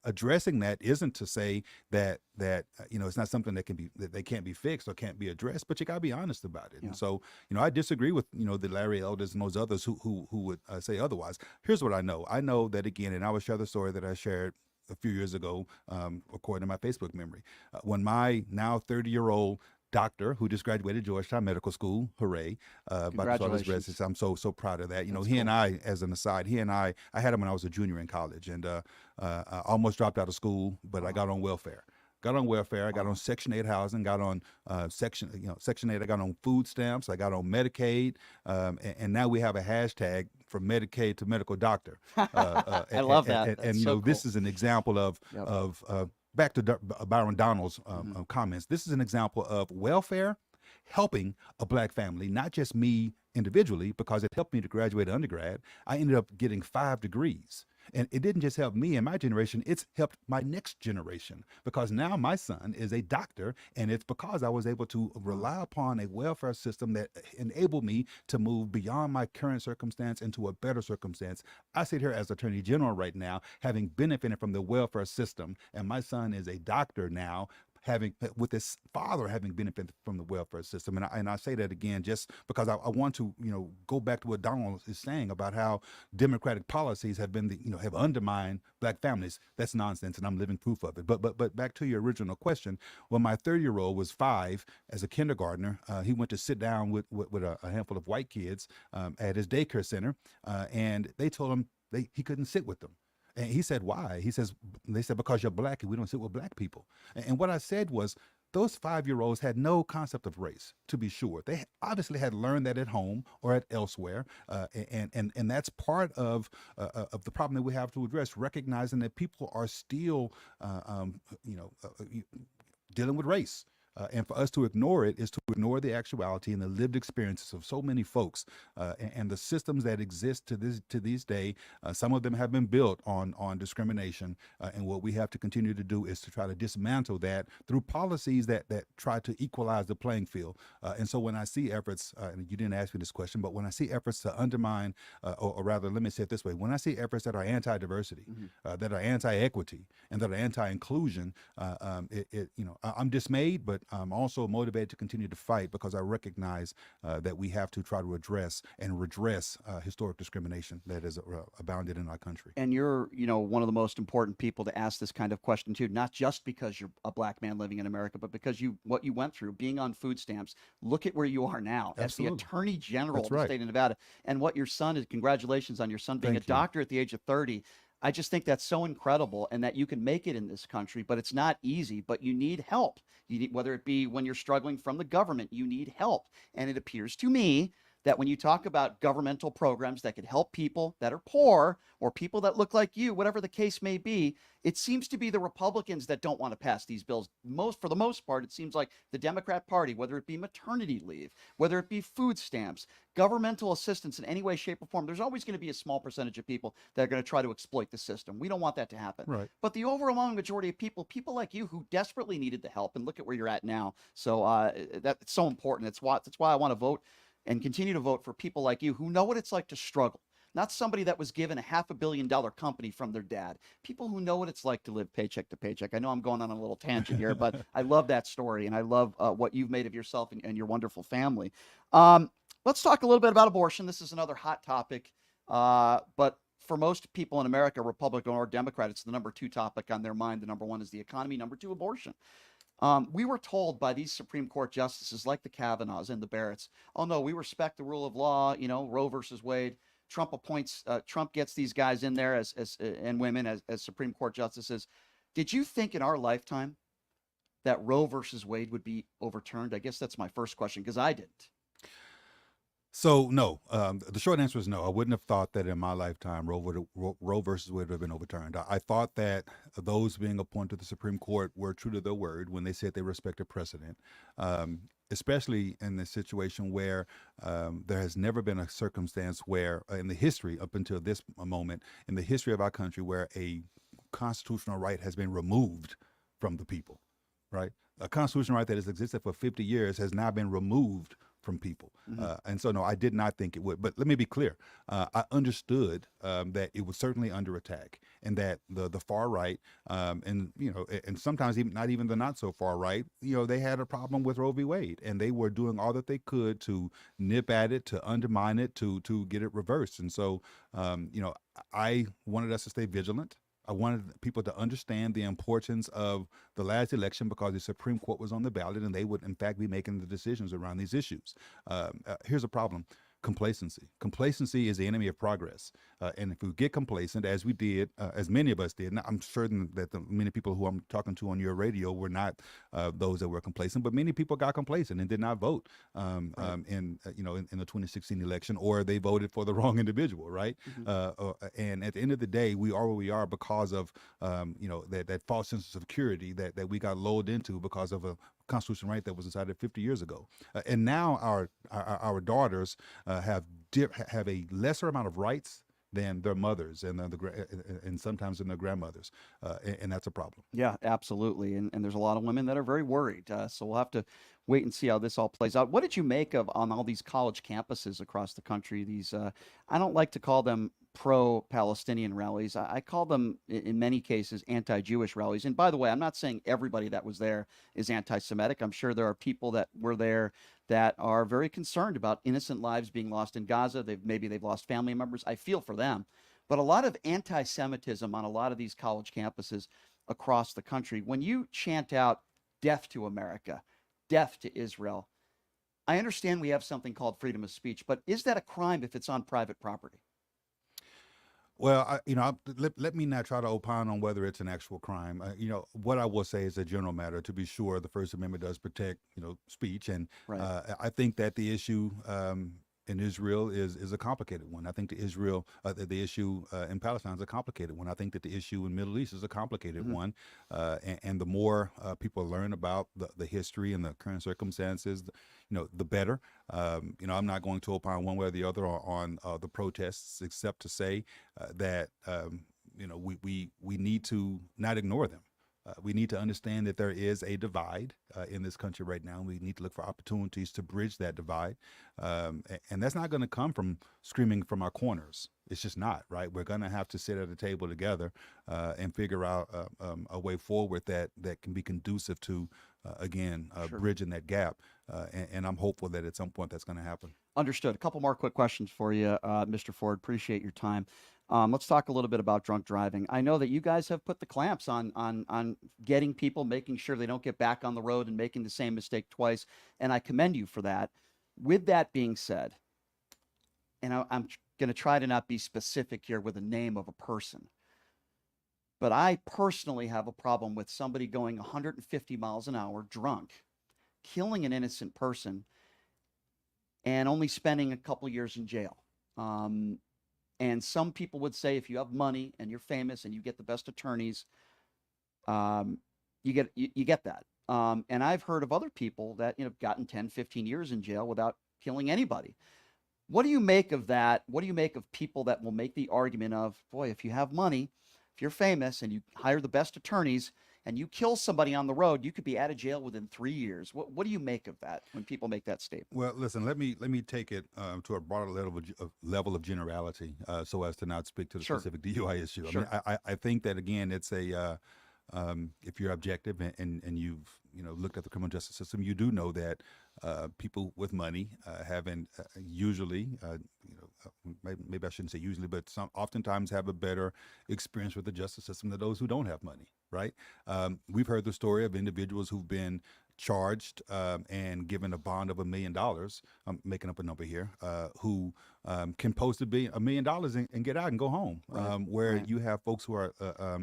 addressing that isn't to say that it's not something that they can't be fixed or can't be addressed, but you got to be honest about it. Yeah. And so, I disagree with the Larry Elders and those others who would say otherwise. Here's what I know. I know that, again, and I will share the story that I shared a few years ago, according to my Facebook memory, when my now 30-year-old doctor who just graduated Georgetown Medical School, hooray, about to start his I'm so proud of that. That's he cool. And I, as an aside, I had him when I was a junior in college, and I almost dropped out of school, but I got on welfare. Got on welfare. I got on Section 8 housing. Got on Section 8. I got on food stamps. I got on Medicaid, and now we have a hashtag from Medicaid to medical doctor. I love that. And so cool. This is an example of back to Byron Donald's comments. This is an example of welfare helping a Black family, not just me individually, because it helped me to graduate undergrad. I ended up getting 5 degrees. And it didn't just help me and my generation, it's helped my next generation, because now my son is a doctor, and it's because I was able to rely upon a welfare system that enabled me to move beyond my current circumstance into a better circumstance. I sit here as Attorney General right now, having benefited from the welfare system, and my son is a doctor now, with his father having benefited from the welfare system. And I say that again just because I want to go back to what Donald is saying about how Democratic policies have been have undermined Black families. That's nonsense, and I'm living proof of it. But back to your original question, when my 30-year-old was 5 as a kindergartner, he went to sit down with a handful of white kids at his daycare center, and they told him he couldn't sit with them. And he said, why? They said, because you're Black and we don't sit with Black people. And what I said was, those 5-year-olds had no concept of race, to be sure. They obviously had learned that at home or at elsewhere. And that's part of the problem that we have to address, recognizing that people are still, dealing with race. And for us to ignore it is to ignore the actuality and the lived experiences of so many folks, and the systems that exist to this day. Some of them have been built on discrimination, and what we have to continue to do is to try to dismantle that through policies that try to equalize the playing field. And so when I see efforts, and you didn't ask me this question, but when I see efforts to undermine, or rather, let me say it this way: when I see efforts that are anti-diversity, that are anti-equity, and that are anti-inclusion, I'm dismayed, but I'm also motivated to continue to fight because I recognize that we have to try to address and redress historic discrimination that is abounded in our country. And you're, one of the most important people to ask this kind of question too, not just because you're a black man living in America, but because what you went through, being on food stamps. Look at where you are now as the Absolutely. Attorney General That's of the right. state of Nevada, and what your son is. Congratulations on your son being Thank a you. doctor at the age of 30. I just think that's so incredible, and that you can make it in this country, but it's not easy. But you need help. You need, whether it be when you're struggling from the government, you need help. And it appears to me that when you talk about governmental programs that could help people that are poor or people that look like you, whatever the case may be, it seems to be the Republicans that don't want to pass these bills. For the most part, it seems like the Democrat Party, whether it be maternity leave, whether it be food stamps, governmental assistance in any way, shape, or form, there's always going to be a small percentage of people that are going to try to exploit the system. We don't want that to happen. Right. But the overwhelming majority of people like you who desperately needed the help, and look at where you're at now. So that's so important. That's why I want to vote and continue to vote for people like you who know what it's like to struggle. Not somebody that was given a $500 million company from their dad. People who know what it's like to live paycheck to paycheck. I know I'm going on a little tangent here, but I love that story, and I love what you've made of yourself and your wonderful family. Let's talk a little bit about abortion. This is another hot topic, but for most people in America, Republican or Democrat, it's the number 2 topic on their mind. The number 1 is the economy. Number 2, abortion. We were told by these Supreme Court justices like the Kavanaughs and the Barretts, oh no, we respect the rule of law, Roe versus Wade. Trump gets these guys in there and women as Supreme Court justices. Did you think in our lifetime that Roe versus Wade would be overturned? I guess that's my first question, because I didn't. So no, the short answer is no. I wouldn't have thought that in my lifetime Roe versus Wade would have been overturned. I thought that those being appointed to the Supreme Court were true to their word when they said they respected precedent, especially in the situation where there has never been a circumstance where, in the history up until this moment, in the history of our country, where a constitutional right has been removed from the people, right? A constitutional right that has existed for 50 years has now been removed from people. And so, no, I did not think it would. But let me be clear. I understood that it was certainly under attack, and that the far right, and sometimes even not even the not so far right, they had a problem with Roe v. Wade, and they were doing all that they could to nip at it, to undermine it, to get it reversed. And so, I wanted us to stay vigilant. I wanted people to understand the importance of the last election, because the Supreme Court was on the ballot, and they would, in fact, be making the decisions around these issues. Here's a problem. Complacency. Complacency is the enemy of progress. And if we get complacent, as we did, as many of us did, and I'm certain that the many people who I'm talking to on your radio were not those that were complacent, but many people got complacent and did not vote in the 2016 election, or they voted for the wrong individual, right? And at the end of the day, we are where we are because of that false sense of security that we got lulled into because of a constitutional right that was decided 50 years ago. And now our daughters have a lesser amount of rights than their mothers and sometimes than their grandmothers, and that's a problem. Yeah, absolutely. And there's a lot of women that are very worried. So we'll have to wait and see how this all plays out. What did you make of on all these college campuses across the country? These I don't like to call them pro-Palestinian rallies. I call them, in many cases, anti-Jewish rallies. And by the way, I'm not saying everybody that was there is anti-Semitic. I'm sure there are people that were there that are very concerned about innocent lives being lost in Gaza. Maybe they've lost family members. I feel for them. But a lot of anti-Semitism on a lot of these college campuses across the country. When you chant out death to America, death to Israel, I understand we have something called freedom of speech, but is that a crime if it's on private property? Well, let me not try to opine on whether it's an actual crime. What I will say is a general matter. To be sure, the First Amendment does protect, speech, and Right. I think that the issue in Israel is a complicated one. I think the issue in Palestine is a complicated one. I think that the issue in Middle East is a complicated one. And the more people learn about the history and the current circumstances, the better. I'm not going to opine one way or the other on the protests, except to say that we need to not ignore them. We need to understand that there is a divide in this country right now. We need to look for opportunities to bridge that divide. And that's not going to come from screaming from our corners. It's just not, right? We're going to have to sit at a table together and figure out a way forward that can be conducive to, bridging that gap. And I'm hopeful that at some point that's going to happen. Understood. A couple more quick questions for you, Mr. Ford. Appreciate your time. Let's talk a little bit about drunk driving. I know that you guys have put the clamps on getting people, making sure they don't get back on the road and making the same mistake twice, and I commend you for that. With that being said, and I'm going to try to not be specific here with the name of a person, but I personally have a problem with somebody going 150 miles an hour drunk, killing an innocent person, and only spending a couple years in jail. And some people would say if you have money and you're famous and you get the best attorneys, you get that. And I've heard of other people that gotten 10, 15 years in jail without killing anybody. What do you make of that? What do you make of people that will make the argument of, boy, if you have money, if you're famous and you hire the best attorneys and you kill somebody on the road, you could be out of jail within 3 years. What do you make of that when people make that statement? Well, listen, let me take it to a broader level of generality, so as to not speak to the specific DUI issue. Sure. I mean, I think that again, it's if you're objective and you've looked at the criminal justice system, you do know that people with money haven't usually, maybe I shouldn't say usually, but oftentimes have a better experience with the justice system than those who don't have money. Right? We've heard the story of individuals who've been charged and given a bond of $1 million. I'm making up a number here. Who can post $1 million and get out and go home. Where you have folks who are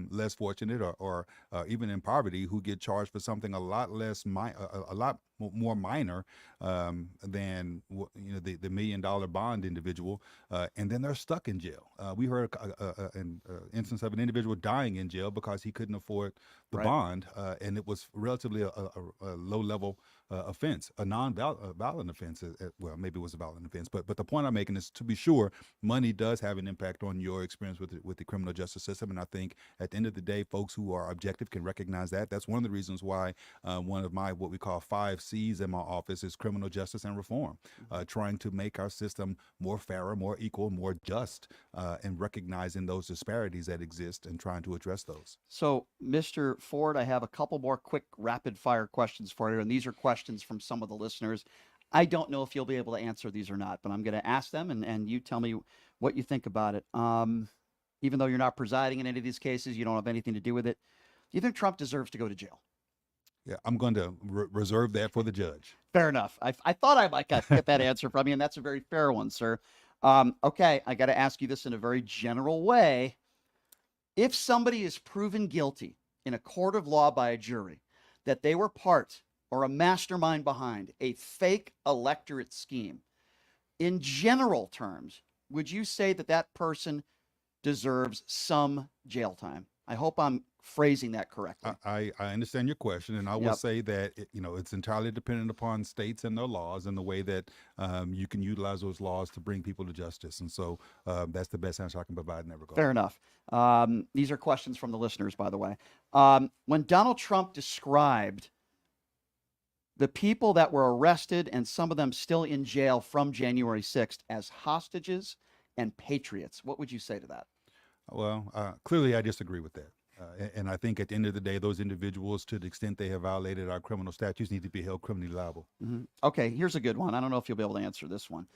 less fortunate or even in poverty who get charged for something a lot more minor than the $1 million bond individual, and then they're stuck in jail. We heard an instance of an individual dying in jail because he couldn't afford the bond, and it was relatively a low-level offense, a non-violent offense. Well, maybe it was a violent offense, but the point I'm making is, to be sure, money does have an impact on your experience with the criminal justice system, and I think at the end of the day, folks who are objective can recognize that. That's one of the reasons why one of my what we call 5 C's in my office is criminal justice and reform, trying to make our system more fairer, more equal, more just, and recognizing those disparities that exist and trying to address those. So, Mr. Ford, I have a couple more quick rapid-fire questions for you, and these are questions from some of the listeners. I don't know if you'll be able to answer these or not, but I'm going to ask them, and you tell me what you think about it. Even though you're not presiding in any of these cases, you don't have anything to do with it. Do you think Trump deserves to go to jail? Yeah, I'm going to reserve that for the judge. Fair enough. I thought I might get that answer from you, and that's a very fair one, sir. Okay, I got to ask you this in a very general way. If somebody is proven guilty in a court of law by a jury that they were part or a mastermind behind a fake electorate scheme, in general terms, would you say that that person deserves some jail time? I hope I'm phrasing that correctly. I understand your question, and I will say that it's entirely dependent upon states and their laws and the way that you can utilize those laws to bring people to justice. And so that's the best answer I can provide in that regard. Fair enough. These are questions from the listeners, by the way. When Donald Trump described the people that were arrested and some of them still in jail from January 6th as hostages and patriots, what would you say to that? Well, clearly I disagree with that. And I think at the end of the day, those individuals, to the extent they have violated our criminal statutes, need to be held criminally liable. Mm-hmm. Okay, here's a good one. I don't know if you'll be able to answer this one.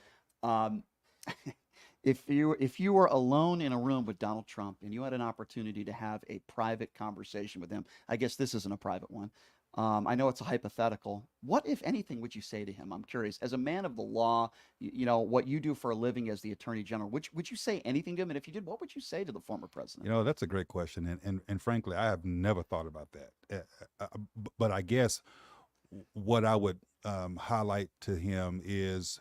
If you were alone in a room with Donald Trump and you had an opportunity to have a private conversation with him, I guess this isn't a private one. I know it's a hypothetical. What, if anything, would you say to him? I'm curious. As a man of the law, what you do for a living as the Attorney General, would you say anything to him? And if you did, what would you say to the former president? That's a great question. And frankly, I have never thought about that. But I guess what I would highlight to him is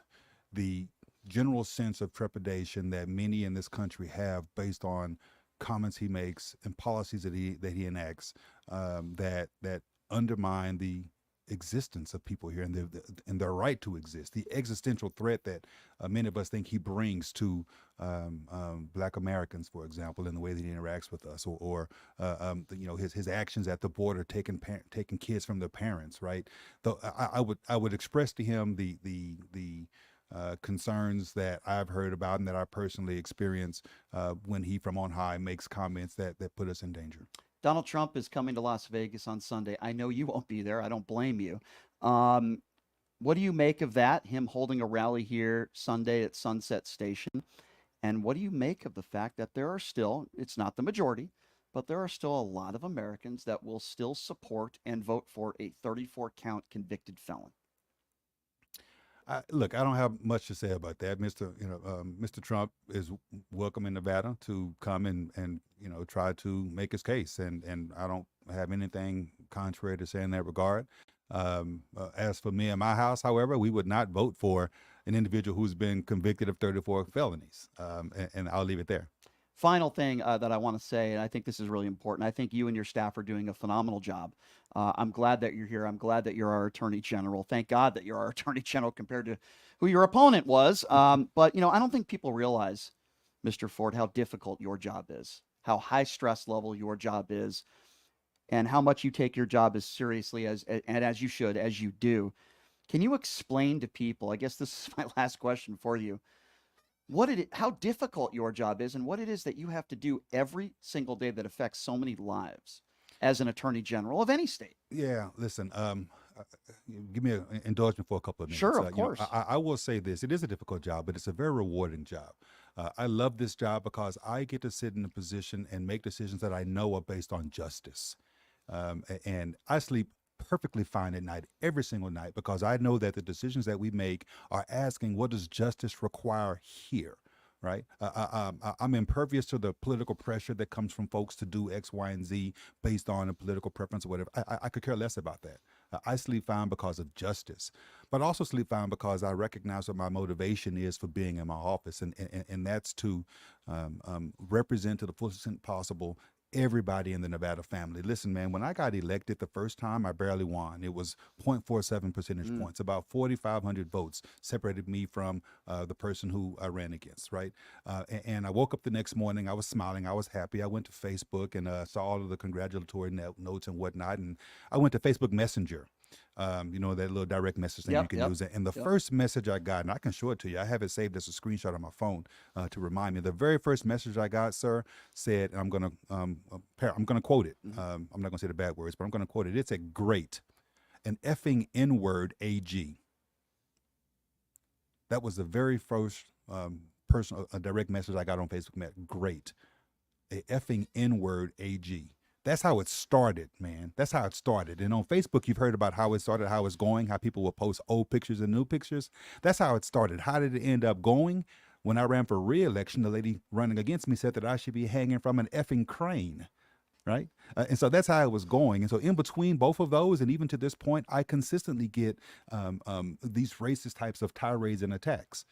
the general sense of trepidation that many in this country have based on comments he makes and policies that he enacts, that undermine the existence of people here and their right to exist, the existential threat that many of us think he brings to Black Americans, for example, in the way that he interacts with us, or his actions at the border, taking kids from their parents, right? Though I would express to him the concerns that I've heard about and that I personally experience when he from on high makes comments that put us in danger. Donald Trump is coming to Las Vegas on Sunday. I know you won't be there. I don't blame you. What do you make of that? Him holding a rally here Sunday at Sunset Station. And what do you make of the fact that there are still, it's not the majority, but there are still a lot of Americans that will still support and vote for a 34 count convicted felon? Look, I don't have much to say about that. Mr. Trump is welcome in Nevada to come and try to make his case, and I don't have anything contrary to say in that regard. As for me and my house, however, we would not vote for an individual who's been convicted of 34 felonies, and I'll leave it there. Final thing that I want to say, and I think this is really important. I think you and your staff are doing a phenomenal job. I'm glad that you're here. I'm glad that you're our Attorney General. Thank God that you're our Attorney General compared to who your opponent was. But, I don't think people realize, Mr. Ford, how difficult your job is, how high stress level your job is, and how much you take your job as seriously as you should, as you do. Can you explain to people, I guess this is my last question for you, how difficult your job is and what it is that you have to do every single day that affects so many lives as an Attorney General of any state? Yeah, listen, give me an indulgence for a couple of minutes. Sure, of course. I will say this. It is a difficult job, but it's a very rewarding job. I love this job because I get to sit in a position and make decisions that I know are based on justice. And I sleep perfectly fine at night, every single night, because I know that the decisions that we make are asking, what does justice require here? Right? I'm impervious to the political pressure that comes from folks to do X, Y, and Z based on a political preference or whatever. I could care less about that. I sleep fine because of justice, but also sleep fine because I recognize what my motivation is for being in my office, and that's to represent to the fullest extent possible everybody in the Nevada family. Listen, man, when I got elected the first time, I barely won. It was 0.47 percentage points. About 4,500 votes separated me from the person who I ran against, right? And I woke up the next morning, I was smiling, I was happy. I went to Facebook and saw all of the congratulatory notes and whatnot, and I went to Facebook Messenger. That little direct message thing you can use. And the first message I got, and I can show it to you, I have it saved as a screenshot on my phone to remind me. The very first message I got, sir, said, and I'm gonna quote it. I'm not gonna say the bad words, but I'm gonna quote it. It said, "Great, an effing N-word AG." That was the very first a direct message I got on Facebook. Great, a effing N-word AG. That's how it started, man. That's how it started. And on Facebook, you've heard about how it started, how it's going, how people will post old pictures and new pictures. That's how it started. How did it end up going? When I ran for re-election, the lady running against me said that I should be hanging from an effing crane, right? And so that's how it was going. And so in between both of those, and even to this point, I consistently get these racist types of tirades and attacks.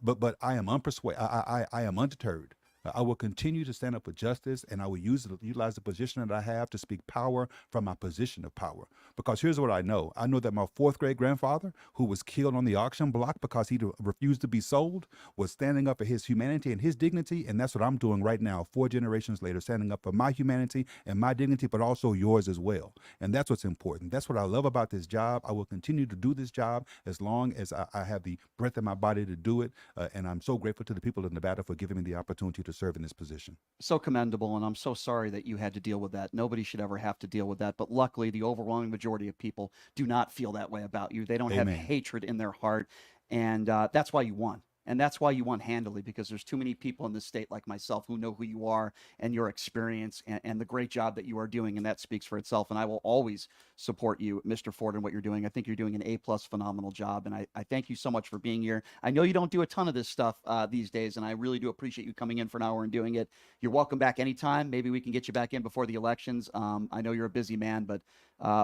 But I am unpersuaded. I am undeterred. I will continue to stand up for justice, and I will utilize the position that I have to speak power from my position of power. Because here's what I know. I know that my fourth grade grandfather, who was killed on the auction block because he refused to be sold, was standing up for his humanity and his dignity, and that's what I'm doing right now, 4 generations later, standing up for my humanity and my dignity, but also yours as well. And that's what's important. That's what I love about this job. I will continue to do this job as long as I have the breath in my body to do it, and I'm so grateful to the people of Nevada for giving me the opportunity to serve in this position. So commendable, and I'm so sorry that you had to deal with that. Nobody should ever have to deal with that, but luckily the overwhelming majority of people do not feel that way about you. They don't have hatred in their heart, and that's why you won. And that's why you won handily, because there's too many people in this state like myself who know who you are and your experience and the great job that you are doing, and that speaks for itself. And I will always support you, Mr. Ford, and what you're doing. I think you're doing an A+ phenomenal job, and I thank you so much for being here. I know you don't do a ton of this stuff these days, and I really do appreciate you coming in for an hour and doing it. You're welcome back anytime. Maybe we can get you back in before the elections. I know you're a busy man, but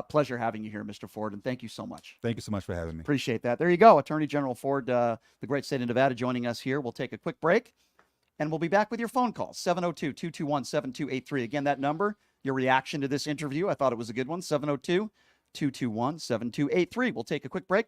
Pleasure having you here, Mr. Ford, and thank you so much. Thank you so much for having me. Appreciate that. There you go. Attorney General Ford, the great state of Nevada, joining us here. We'll take a quick break, and we'll be back with your phone calls, 702-221-7283. Again, that number, your reaction to this interview, I thought it was a good one, 702-221-7283. We'll take a quick break.